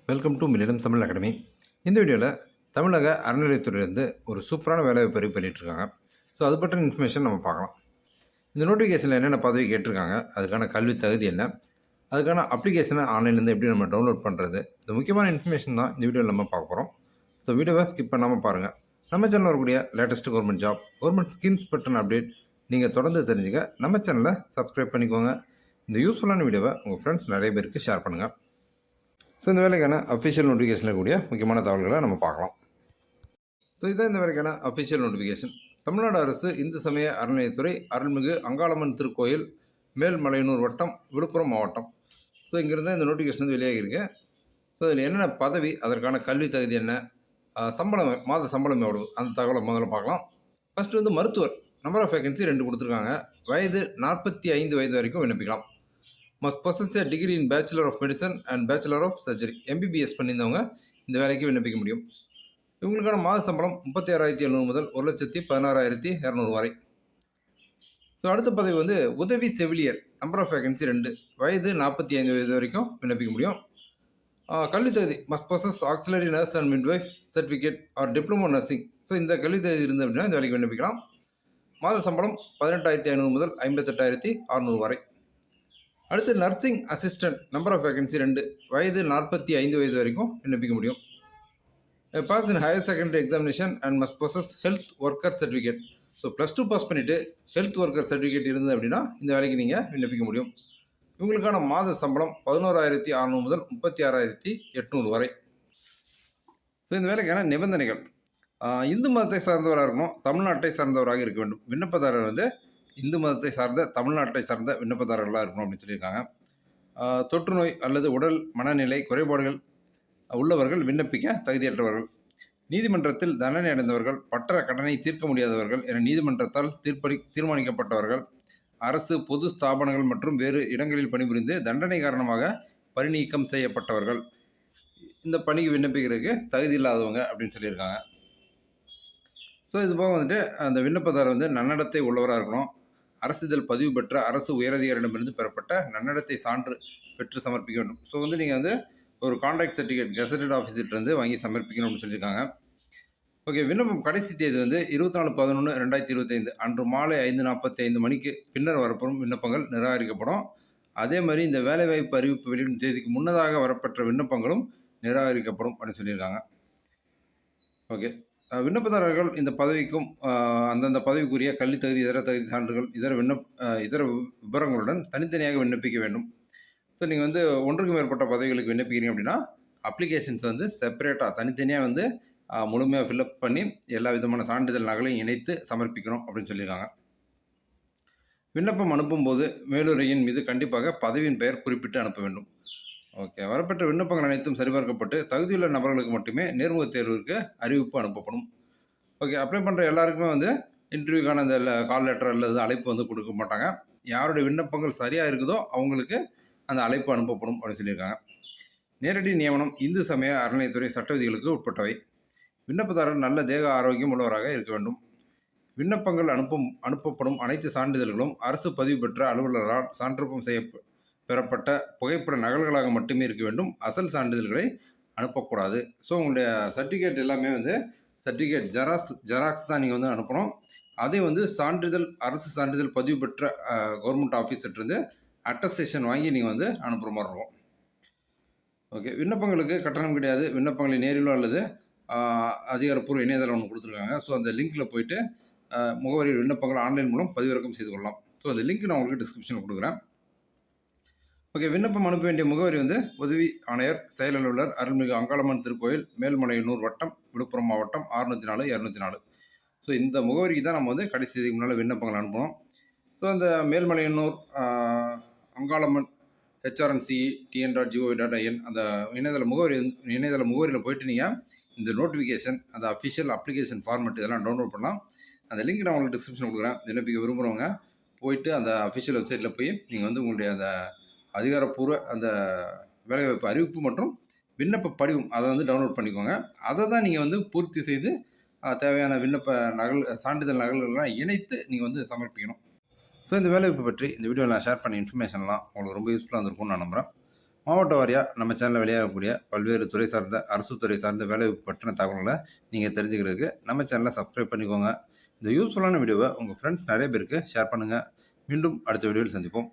Welcome to millennium Tamil academy. இந்த வீடியோவில் தமிழக அறநிலையத்துறையிலேருந்து ஒரு சூப்பரான வேலைவாய்ப்பு அறிவிப்பு பண்ணிகிட்ருக்காங்க. ஸோ அது பற்றின இன்ஃபர்மேஷன் நம்ம பார்க்கலாம். இந்த நோட்டிஃபிகேஷனில் என்னென்ன பதவி கேட்டிருக்காங்க, அதுக்கான கல்வி தகுதி என்ன, அதுக்கான அப்ளிகேஷனை ஆன்லைன்லேருந்து எப்படி நம்ம டவுன்லோட் பண்ணுறது, இந்த முக்கியமான இன்ஃபர்மேஷன் தான் இந்த வீடியோவில் நம்ம பார்க்க போகிறோம். ஸோ வீடியோவை ஸ்கிப் பண்ணாமல் பாருங்கள். நம்ம சேனலில் வரக்கூடிய latest government job, government schemes பற்றின அப்டேட் நீங்கள் தொடர்ந்து தெரிஞ்சுக்க நம்ம சேனலை சப்ஸ்கிரைப் பண்ணிக்கோங்க. இந்த யூஸ்ஃபுல்லான வீடியோவை உங்கள் ஃப்ரெண்ட்ஸ் நிறைய பேருக்கு ஷேர் பண்ணுங்கள். ஸோ இந்த வேலைக்கான அஃபிஷியல் நோட்டிஃபிகேஷனில் கூடிய முக்கியமான தகவல்களை நம்ம பார்க்கலாம். ஸோ இதுதான் இந்த வேலைக்கான அஃபிஷியல் நோட்டிஃபிகேஷன். தமிழ்நாடு அரசு இந்து சமய அறநிலையத்துறை, அருள்மிகு அங்காளம்மன் திருக்கோயில், மேல்மலையனூர் வட்டம், விழுப்புரம் மாவட்டம். ஸோ இங்கிருந்து இந்த நோட்டிஃபிகேஷன் வந்து வெளியாகிருக்கு. ஸோ இதில் என்னென்ன பதவி, அதற்கான கல்வி தகுதி என்ன, சம்பளம், மாத சம்பளம் எவ்வளவு, அந்த தகவலை முதல்ல பார்க்கலாம். ஃபஸ்ட்டு வந்து மருத்துவர். நம்பர் ஆஃப் வேகன்சி 2 கொடுத்துருக்காங்க. வயது 45 வயது வரைக்கும் விண்ணப்பிக்கலாம். Must possess a degree in Bachelor of Medicine and Bachelor of Surgery, MBBS பண்ணியிருந்தவங்க இந்த வேலைக்கு விண்ணப்பிக்க முடியும். இவங்களுக்கான மாத சம்பளம் 36,700 முதல் 1,16,200 வரை. ஸோ அடுத்த பதவி வந்து உதவி செவிலியர். நம்பர் ஆஃப் வேகன்சி 2, வயது 45 வயது வரைக்கும் விண்ணப்பிக்க முடியும். கல்வி தகுதி must possess auxiliary nurse and midwife certificate or diploma nursing. So இந்த கல்வி தகுதி இருந்து அப்படின்னா இந்த வேலைக்கு விண்ணப்பிக்கலாம். மாத சம்பளம் 18,500 முதல் 58,600 வரை. அடுத்து nursing assistant. Number of vacancy 2, வயது 45 வயது வரைக்கும் விண்ணப்பிக்க முடியும். Pass in higher secondary examination and must possess health worker certificate. So +2 pass பண்ணிவிட்டு ஹெல்த் ஒர்க்கர் சர்டிஃபிகேட் இருந்தது அப்படின்னா இந்த வேலைக்கு நீங்கள் விண்ணப்பிக்க முடியும். இவங்களுக்கான மாத சம்பளம் 11,600 முதல் 36,800 வரை. ஸோ இந்த வேலைக்கான நிபந்தனைகள்: இந்து மதத்தை சார்ந்தவராக இருக்கணும், தமிழ்நாட்டை சார்ந்தவராக இருக்க வேண்டும். விண்ணப்பதாரர் வந்து இந்து மதத்தை சார்ந்த, தமிழ்நாட்டை சார்ந்த விண்ணப்பதாரர்களாக இருக்கணும் அப்படின்னு சொல்லியிருக்காங்க. தொற்று நோய் அல்லது உடல் மனநிலை குறைபாடுகள் உள்ளவர்கள் விண்ணப்பிக்க தகுதியற்றவர்கள். நீதிமன்றத்தில் தண்டனை அடைந்தவர்கள், பற்ற கடனை தீர்க்க முடியாதவர்கள் என நீதிமன்றத்தால் தீர்மானிக்கப்பட்டவர்கள், அரசு பொது ஸ்தாபனங்கள் மற்றும் வேறு இடங்களில் பணிபுரிந்து தண்டனை காரணமாக பணி நீக்கம் செய்யப்பட்டவர்கள் இந்த பணிக்கு விண்ணப்பிக்கிறதுக்கு தகுதி இல்லாதவங்க அப்படின்னு சொல்லியிருக்காங்க. ஸோ இது போக வந்துட்டு அந்த விண்ணப்பதாரர் வந்து நன்னடத்தை உள்ளவராக இருக்கணும். அரசிதழ் பதிவு பெற்ற அரசு உயரதிகாரிடமிருந்து பெறப்பட்ட நன்னடத்தை சான்று பெற்று சமர்ப்பிக்க வேண்டும். ஸோ வந்து நீங்கள் வந்து ஒரு கான்ட்ராக்ட் சர்டிஃபிகேட் கெசட்டட் ஆஃபீஸர்லேருந்து வாங்கி சமர்ப்பிக்கணும் அப்படின்னு சொல்லியிருக்காங்க. ஓகே, விண்ணப்பம் கடைசி தேதி வந்து 24/11/2025 அன்று மாலை 5:45 மணிக்கு பின்னர் வரப்படும் விண்ணப்பங்கள் நிராகரிக்கப்படும். அதே மாதிரி இந்த வேலைவாய்ப்பு அறிவிப்பு வெளியிடும் தேதிக்கு முன்னதாக வரப்பெற்ற விண்ணப்பங்களும் நிராகரிக்கப்படும் அப்படின்னு சொல்லியிருக்காங்க. ஓகே, விண்ணப்பதாரர்கள் இந்த பதவிக்கும் அந்தந்த பதவிக்குரிய கல்வி தகுதி, இதர தகுதி சான்றுகள், இதர விவரங்களுடன் தனித்தனியாக விண்ணப்பிக்க வேண்டும். ஸோ நீங்கள் வந்து ஒன்றுக்கு மேற்பட்ட பதவிகளுக்கு விண்ணப்பிக்கிறீங்க அப்படின்னா அப்ளிகேஷன்ஸ் வந்து செப்பரேட்டாக தனித்தனியாக வந்து முழுமையாக ஃபில்அப் பண்ணி எல்லா விதமான சான்றிதழ் நகலையும் இணைத்து சமர்ப்பிக்கணும் அப்படின்னு சொல்லியிருக்காங்க. விண்ணப்பம் அனுப்பும்போது மேலுரையின் மீது கண்டிப்பாக பதவியின் பெயர் குறிப்பிட்டு அனுப்ப வேண்டும். ஓகே, வரப்பெற்ற விண்ணப்பங்கள் அனைத்தும் சரிபார்க்கப்பட்டு தகுதியுள்ள நபர்களுக்கு மட்டுமே நேர்முக தேர்வுக்கு அறிவிப்பு அனுப்பப்படும். ஓகே, அப்ளை பண்ணுற எல்லாருக்குமே வந்து இன்டர்வியூக்கான அந்த கால் லெட்டர் அல்லது அழைப்பு வந்து கொடுக்க மாட்டாங்க. யாருடைய விண்ணப்பங்கள் சரியாக இருக்குதோ அவங்களுக்கு அந்த அழைப்பு அனுப்பப்படும் அப்படின்னு சொல்லியிருக்காங்க. நேரடி நியமனம் இந்து சமய அறநிலையத்துறை சட்ட விதிகளுக்கு உட்பட்டவை. விண்ணப்பதாரர் நல்ல தேக ஆரோக்கியம் உள்ளவராக இருக்க வேண்டும். விண்ணப்பங்கள் அனுப்பப்படும் அனைத்து சான்றிதழ்களும் அரசு பதிவு பெற்ற அலுவலரால் சான்றப்பம் பெறப்பட்ட புகைப்பட நகல்களாக மட்டுமே இருக்க வேண்டும். அசல் சான்றிதழ்களை அனுப்பக்கூடாது. ஸோ உங்களுடைய சர்டிஃபிகேட் எல்லாமே வந்து சர்டிஃபிகேட் ஜெராக்ஸ் தான் நீங்கள் வந்து அனுப்பணும். அதே வந்து சான்றிதழ், அரசு சான்றிதழ் பதிவு பெற்ற கவர்மெண்ட் ஆஃபீஸர்லேருந்து அட்டஸ்டேஷன் வாங்கி நீங்கள் வந்து அனுப்புகிற மாதிரி இருக்கும். ஓகே, விண்ணப்பங்களுக்கு கட்டணம் கிடையாது. விண்ணப்பங்களை நேரிலோ அல்லது அதிகாரப்பூர்வ இணையதளம் ஒன்று கொடுத்துருக்காங்க. ஸோ அந்த லிங்க்கில் போயிட்டு முகவரி விண்ணப்பங்கள் ஆன்லைன் மூலம் பதிவிறக்கம் செய்து கொள்ளலாம். ஸோ அந்த லிங்க் நான் உங்களுக்கு டிஸ்கிரிப்ஷனில் கொடுக்குறேன். ஓகே, விண்ணப்பம் அனுப்ப வேண்டிய முகவரி வந்து உதவி ஆணையர், செயல் அலுவலர், அருள்மிகு அங்காளம்மன் திருக்கோயில், மேல்மலையனூர் வட்டம், விழுப்புரம் மாவட்டம் 604-204. ஸோ இந்த முகவரிக்கு தான் நம்ம வந்து கடைசி தேதிக்கு முன்னால் விண்ணப்பங்கள் அனுப்பணும். ஸோ அந்த மேல்மலையனூர் அங்காளம்மன் HRNCTN.gov.in அந்த இணையதள முகவரியில் போயிட்டு நீங்கள் இந்த நோட்டிஃபிகேஷன், அந்த அஃபிஷியல் அப்ளிகேஷன் ஃபார்மெட் இதெல்லாம் டவுன்லோட் பண்ணலாம். அந்த லிங்க் நான் உங்களுக்கு டிஸ்கிரிப்ஷன் கொடுக்குறேன். விண்ணப்பிக்க விரும்புகிறவங்க போயிட்டு அந்த அஃபிஷியல் வெப்சைட்டில் போய் நீங்கள் வந்து உங்களுடைய அந்த அதிகாரப்பூர்வ அந்த வேலைவாய்ப்பு அறிவிப்பு மற்றும் விண்ணப்ப படிவம் அதை வந்து டவுன்லோட் பண்ணிக்கோங்க. அதை தான் நீங்கள் வந்து பூர்த்தி செய்து தேவையான விண்ணப்ப சான்றிதழ் நகல்கள்லாம் இணைத்து நீங்கள் வந்து சமர்ப்பிக்கணும். ஸோ இந்த வேலைவாய்ப்பு பற்றி இந்த வீடியோவில் நான் ஷேர் பண்ண இன்ஃபர்மேஷன்லாம் உங்களுக்கு ரொம்ப யூஸ்ஃபுல்லாக இருந்திருக்கும்னு நான் நம்புகிறேன். மாவட்ட வாரியாக நம்ம சேனலில் வெளியாகக்கூடிய பல்வேறு துறை சார்ந்த அரசு துறை சார்ந்த வேலைவாய்ப்பு பற்றின தகவல்களை நீங்கள் தெரிஞ்சுக்கிறதுக்கு நம்ம சேனலை சப்ஸ்கிரைப் பண்ணிக்கோங்க. இந்த யூஸ்ஃபுல்லான வீடியோவை உங்கள் ஃப்ரெண்ட்ஸ் நிறைய பேருக்கு ஷேர் பண்ணுங்கள். மீண்டும் அடுத்த வீடியோவில் சந்திப்போம்.